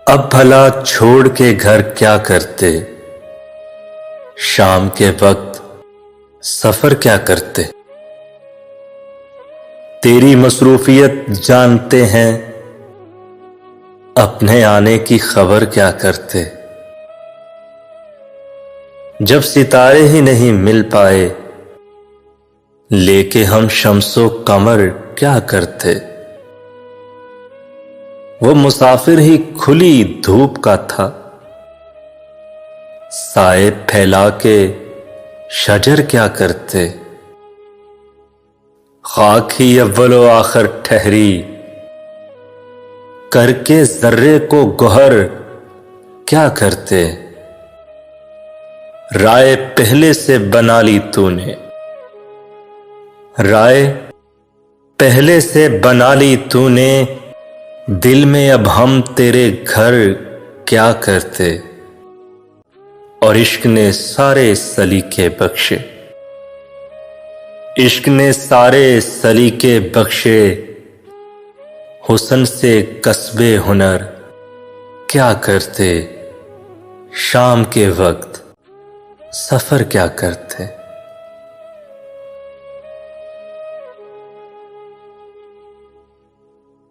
اب بھلا چھوڑ کے گھر کیا کرتے، شام کے وقت سفر کیا کرتے؟ تیری مصروفیت جانتے ہیں، اپنے آنے کی خبر کیا کرتے؟ جب ستارے ہی نہیں مل پائے، لے کے ہم شمس و قمر کیا کرتے؟ وہ مسافر ہی کھلی دھوپ کا تھا، سائے پھیلا کے شجر کیا کرتے؟ خاک ہی اول و آخر ٹھہری، کر کے ذرے کو گوہر کیا کرتے؟ رائے پہلے سے بنا لی تو نے، رائے پہلے سے بنا لی تو نے، دل میں اب ہم تیرے گھر کیا کرتے؟ اور عشق نے سارے سلیقے بخشے، عشق نے سارے سلیقے بخشے، حسن سے کسب ہنر کیا کرتے؟ شام کے وقت سفر کیا کرتے؟